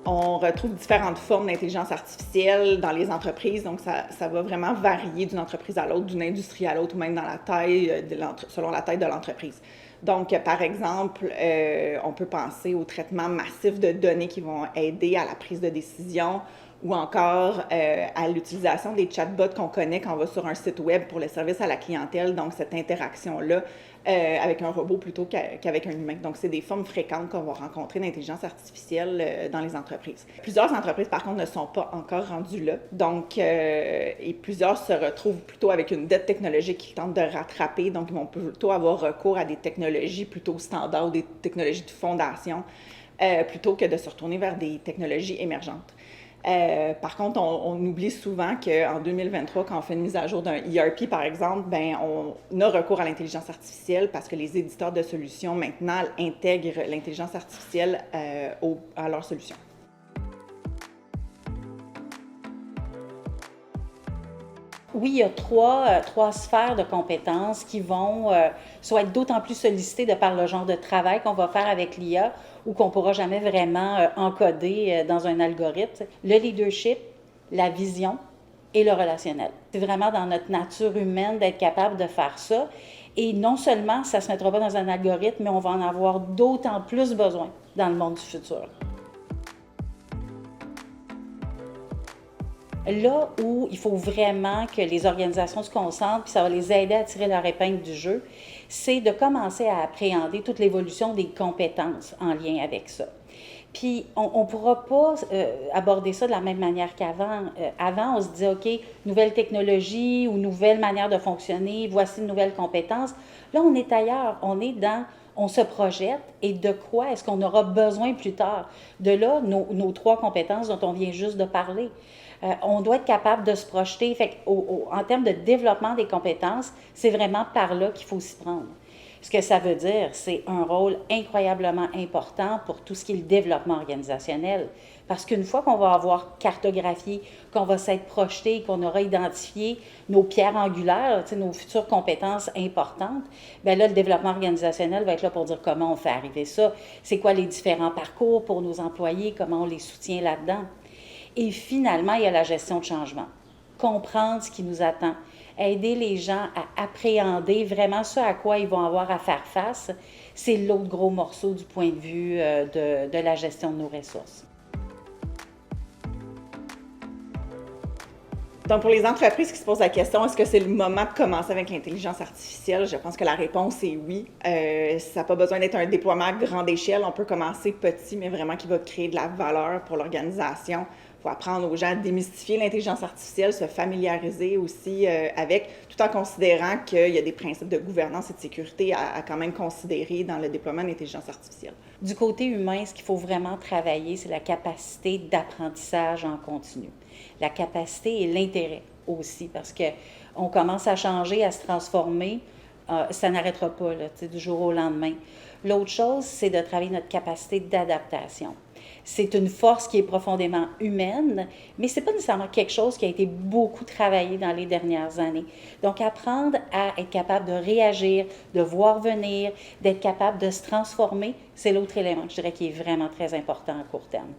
On retrouve différentes formes d'intelligence artificielle dans les entreprises, donc ça va vraiment varier d'une entreprise à l'autre, d'une industrie à l'autre, ou même dans la taille selon la taille de l'entreprise. Donc, par exemple, on peut penser au traitement massif de données qui vont aider à la prise de décision, ou encore à l'utilisation des chatbots qu'on connaît quand on va sur un site web pour le service à la clientèle, donc cette interaction-là avec un robot plutôt qu'avec un humain. Donc, c'est des formes fréquentes qu'on va rencontrer d'intelligence artificielle dans les entreprises. Plusieurs entreprises, par contre, ne sont pas encore rendues là. Donc, et plusieurs se retrouvent plutôt avec une dette technologique qu'ils tentent de rattraper. Donc, ils vont plutôt avoir recours à des technologies plutôt standards ou des technologies de fondation plutôt que de se retourner vers des technologies émergentes. Par contre, on oublie souvent qu'en 2023, quand on fait une mise à jour d'un ERP, par exemple, ben, on a recours à l'intelligence artificielle parce que les éditeurs de solutions, maintenant, intègrent l'intelligence artificielle à leurs solutions. Oui, il y a trois sphères de compétences qui vont soit être d'autant plus sollicitées de par le genre de travail qu'on va faire avec l'IA ou qu'on ne pourra jamais vraiment encoder dans un algorithme. Le leadership, la vision et le relationnel. C'est vraiment dans notre nature humaine d'être capable de faire ça. Et non seulement ça ne se mettra pas dans un algorithme, mais on va en avoir d'autant plus besoin dans le monde du futur. Là où il faut vraiment que les organisations se concentrent, puis ça va les aider à tirer leur épingle du jeu, c'est de commencer à appréhender toute l'évolution des compétences en lien avec ça. Puis, on ne pourra pas aborder ça de la même manière qu'avant. Avant, on se disait, OK, nouvelle technologie ou nouvelle manière de fonctionner, voici une nouvelle compétence. Là, on est ailleurs. On se projette et de quoi est-ce qu'on aura besoin plus tard? De là, nos trois compétences dont on vient juste de parler. On doit être capable de se projeter. Fait en termes de développement des compétences, c'est vraiment par là qu'il faut s'y prendre. Ce que ça veut dire, c'est un rôle incroyablement important pour tout ce qui est le développement organisationnel. Parce qu'une fois qu'on va avoir cartographié, qu'on va s'être projeté, qu'on aura identifié nos pierres angulaires, nos futures compétences importantes, bien là, le développement organisationnel va être là pour dire comment on fait arriver ça, c'est quoi les différents parcours pour nos employés, comment on les soutient là-dedans. Et finalement, il y a la gestion de changement. Comprendre ce qui nous attend. Aider les gens à appréhender vraiment ce à quoi ils vont avoir à faire face, c'est l'autre gros morceau du point de vue de la gestion de nos ressources. Donc, pour les entreprises qui se posent la question, est-ce que c'est le moment de commencer avec l'intelligence artificielle? Je pense que la réponse est oui. Ça n'a pas besoin d'être un déploiement à grande échelle. On peut commencer petit, mais vraiment qui va créer de la valeur pour l'organisation. Il faut apprendre aux gens à démystifier l'intelligence artificielle, se familiariser aussi avec, tout en considérant qu'il y a des principes de gouvernance et de sécurité à quand même considérer dans le déploiement de l'intelligence artificielle. Du côté humain, ce qu'il faut vraiment travailler, c'est la capacité d'apprentissage en continu. La capacité et l'intérêt aussi, parce qu'on commence à changer, à se transformer, ça n'arrêtera pas là, du jour au lendemain. L'autre chose, c'est de travailler notre capacité d'adaptation. C'est une force qui est profondément humaine, mais ce n'est pas nécessairement quelque chose qui a été beaucoup travaillé dans les dernières années. Donc, apprendre à être capable de réagir, de voir venir, d'être capable de se transformer, c'est l'autre élément, je dirais, qui est vraiment très important à court terme.